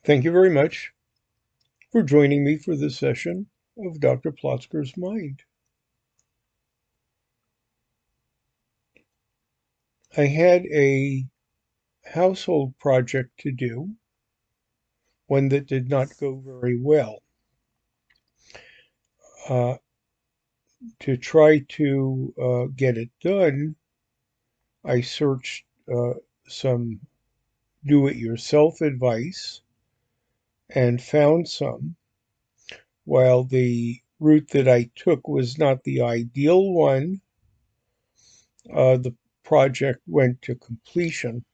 Thank you very much for joining me for this session of Dr. Plotzker's Mind. I had a household project to do, one that did not go very well. Uh, to try to get it done, I searched some do-it-yourself advice and found some. While the route that I took was not the ideal one, the project went to completion.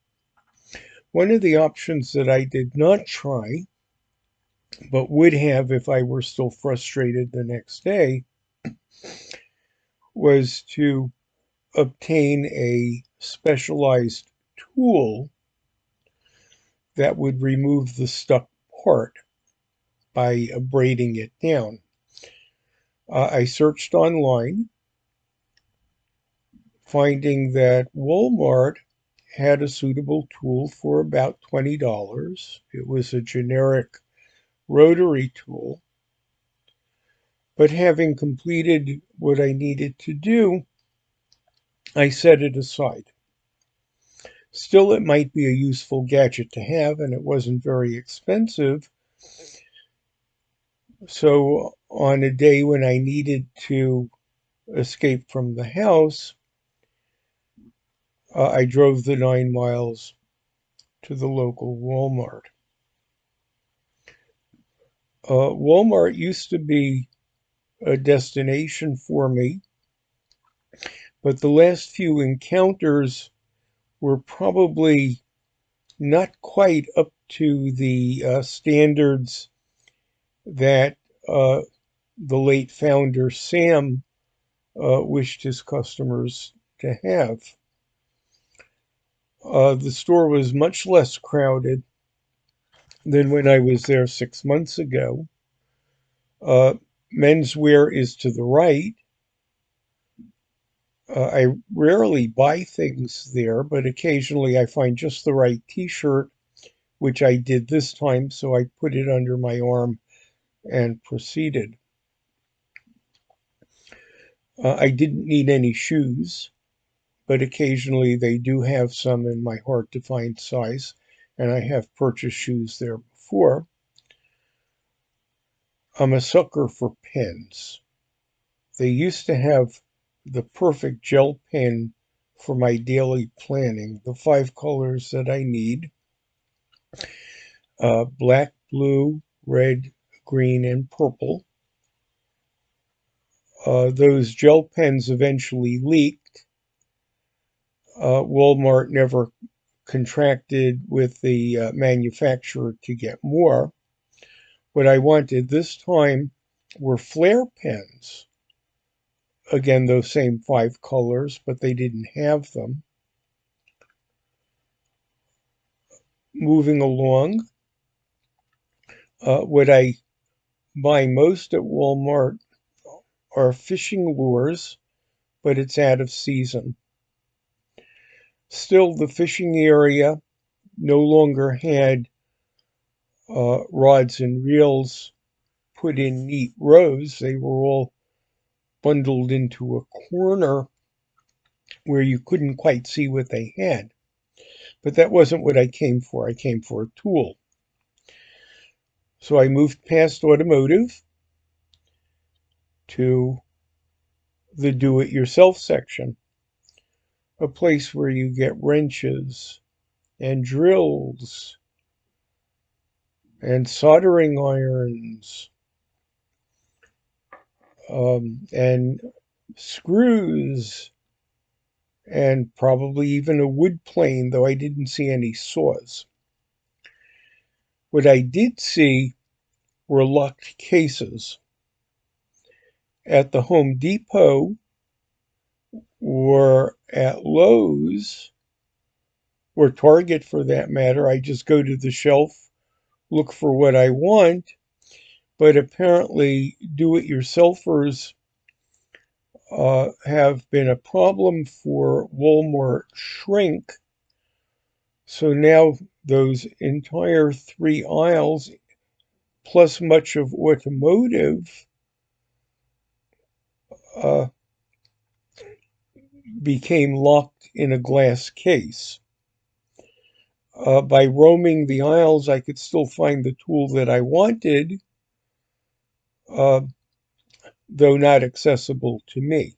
One of the options that I did not try, but would have if I were still frustrated the next day, was to obtain a specialized tool that would remove the stuck part by braiding it down. I searched online, finding that Walmart had a suitable tool for about $20. It was a generic rotary tool. But having completed what I needed to do, I set it aside. Still, it might be a useful gadget to have, and it wasn't very expensive. So, on a day when I needed to escape from the house, I drove the 9 miles to the local Walmart. Walmart used to be a destination for me, but the last few encounters were probably not quite up to the standards that the late founder Sam wished his customers to have. The store was much less crowded than when I was there 6 months ago. Uh, Menswear is to the right. I rarely buy things there, but occasionally I find just the right t-shirt, which I did this time, so I put it under my arm and proceeded. I didn't need any shoes, but occasionally they do have some in my hard to find size, and I have purchased shoes there before. I'm a sucker for pens. They used to have the perfect gel pen for my daily planning, the 5 colors that I need: black, blue, red, green, and purple. Those gel pens eventually leaked. Walmart never contracted with the manufacturer to get more. What I wanted this time were flare pens. Again, those same 5 colors, but they didn't have them. Moving along, what I buy most at Walmart are fishing lures, but it's out of season. Still, the fishing area no longer had rods and reels put in neat rows. They were all bundled into a corner where you couldn't quite see what they had. But that wasn't what I came for. I came for a tool. So I moved past automotive to the do-it-yourself section, a place where you get wrenches and drills and soldering irons and screws and probably even a wood plane, though I didn't see any saws. What I did see were locked cases. At the Home Depot or at Lowe's or Target for that matter, I just go to the shelf, look for what I want, but apparently do-it-yourselfers have been a problem for Walmart shrink So now those entire 3 aisles, plus much of automotive, uh, became locked in a glass case. By roaming the aisles, I could still find the tool that I wanted, uh, though not accessible to me.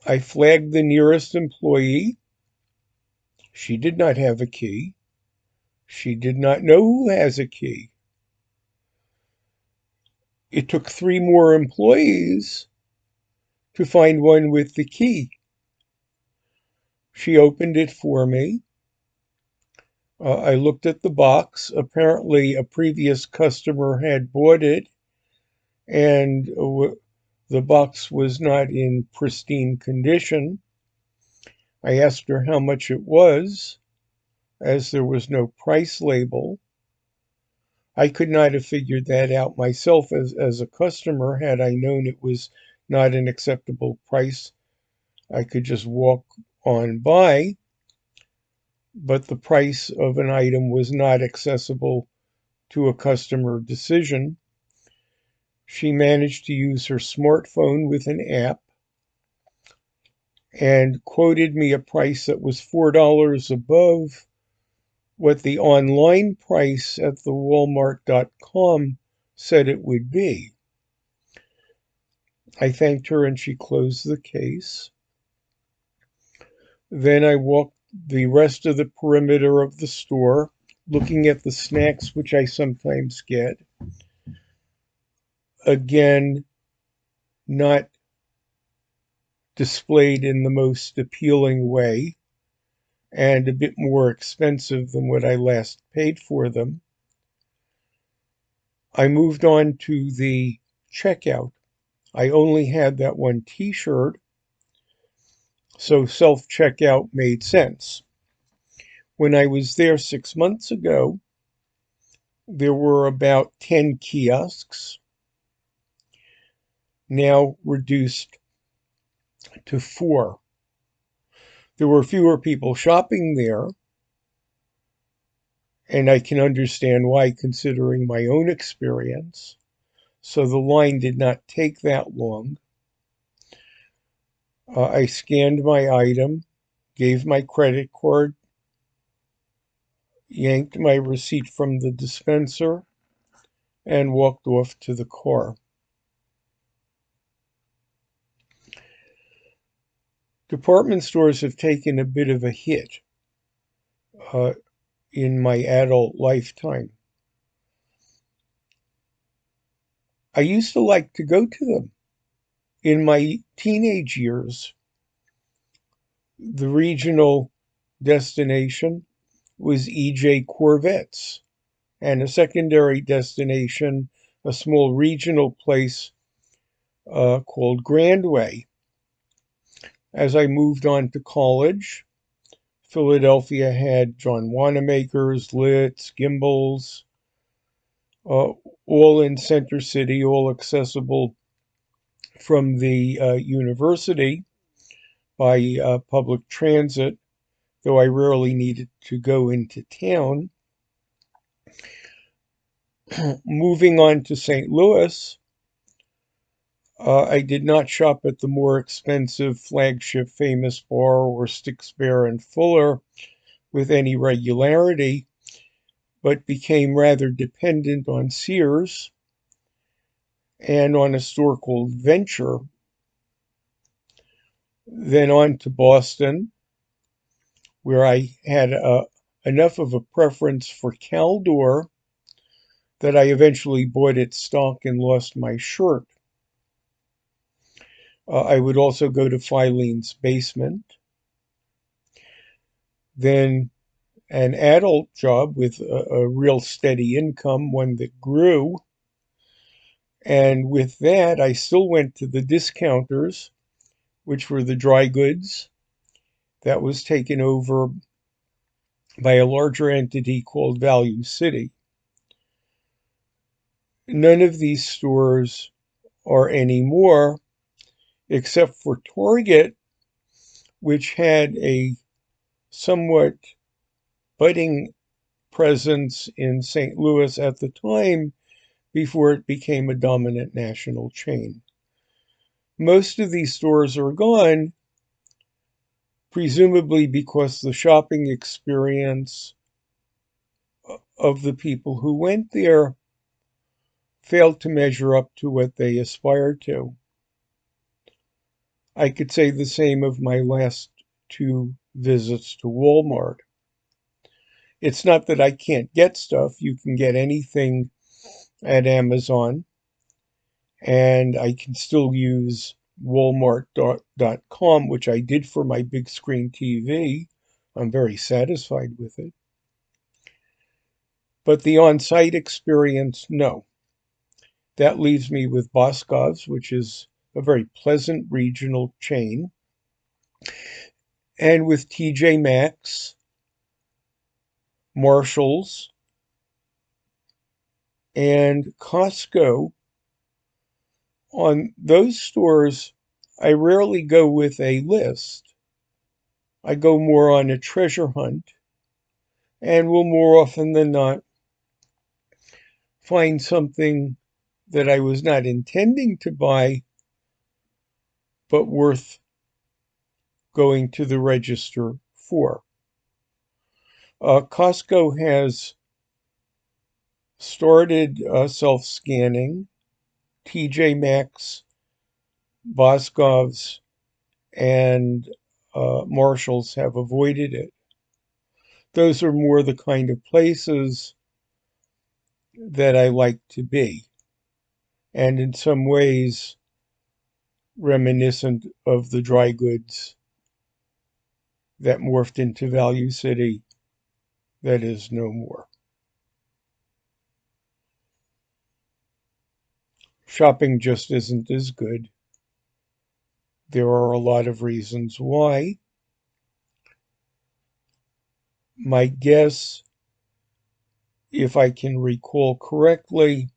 I flagged the nearest employee. She did not have a key. She did not know who has a key. It took 3 more employees to find one with the key. She opened it for me. I looked at the box. Apparently, a previous customer had bought it, and the box was not in pristine condition. I asked her how much it was, as there was no price label. I could not have figured that out myself as a customer. Had I known it was not an acceptable price, I could just walk on by, but the price of an item was not accessible to a customer decision. She managed to use her smartphone with an app and quoted me a price that was $4 above what the online price at the Walmart.com said it would be. I thanked her and she closed the case. Then I walked the rest of the perimeter of the store, looking at the snacks which I sometimes get. Again, not displayed in the most appealing way and a bit more expensive than what I last paid for them. I moved on to the checkout. I only had that one t-shirt, so self-checkout made sense. When I was there 6 months ago, there were about 10 kiosks, now reduced to 4. There were fewer people shopping there, and I can understand why, considering my own experience. So the line did not take that long. I scanned my item, gave my credit card, yanked my receipt from the dispenser, and walked off to the car. Department stores have taken a bit of a hit uh, in my adult lifetime. I used to like to go to them. In my teenage years, the regional destination was EJ Corvettes, and a secondary destination, a small regional place called Grandway. As I moved on to college, Philadelphia had John Wanamaker's, Litz, Gimbel's, uh, all in Center City, all accessible from the university by public transit, though I rarely needed to go into town. Moving on to St. Louis, I did not shop at the more expensive flagship Famous Bar or Sticks Bear and Fuller with any regularity, but became rather dependent on Sears and on a store called Venture. Then on to Boston, where I had enough of a preference for Caldor that I eventually bought its stock and lost my shirt. I would also go to Filene's Basement. Then an adult job with a real steady income, one that grew. And with that, I still went to the discounters, which were the dry goods. That was taken over by a larger entity called Value City. None of these stores are anymore, except for Target, which had a somewhat budding presence in St. Louis at the time before it became a dominant national chain. Most of these stores are gone, presumably because the shopping experience of the people who went there failed to measure up to what they aspired to. I could say the same of my last two visits to Walmart. It's not that I can't get stuff. You can get anything at Amazon, and I can still use Walmart.com, which I did for my big screen TV. I'm very satisfied with it. But the on-site experience, no. That leaves me with Boscov's, which is a very pleasant regional chain, and with TJ Maxx, Marshalls, and Costco. On those stores, I rarely go with a list. I go more on a treasure hunt and will more often than not find something that I was not intending to buy, but worth going to the register for. Costco has started self-scanning. TJ Maxx, Boscov's, and Marshalls have avoided it. Those are more the kind of places that I like to be, and in some ways reminiscent of the dry goods that morphed into Value City that is no more. Shopping just isn't as good. There are a lot of reasons why. My guess, if I can recall correctly,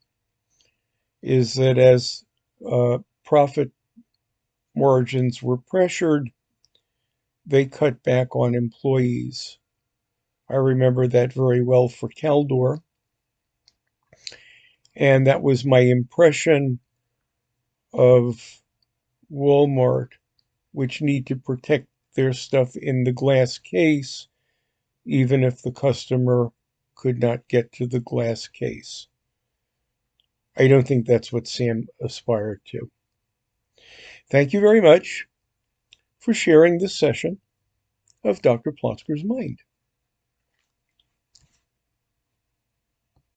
is that as profit margins were pressured, they cut back on employees. I remember that very well for Caldor, and that was my impression of Walmart, which need to protect their stuff in the glass case, even if the customer could not get to the glass case. I don't think that's what Sam aspired to. Thank you very much for sharing this session of Dr. Plotzker's Mind.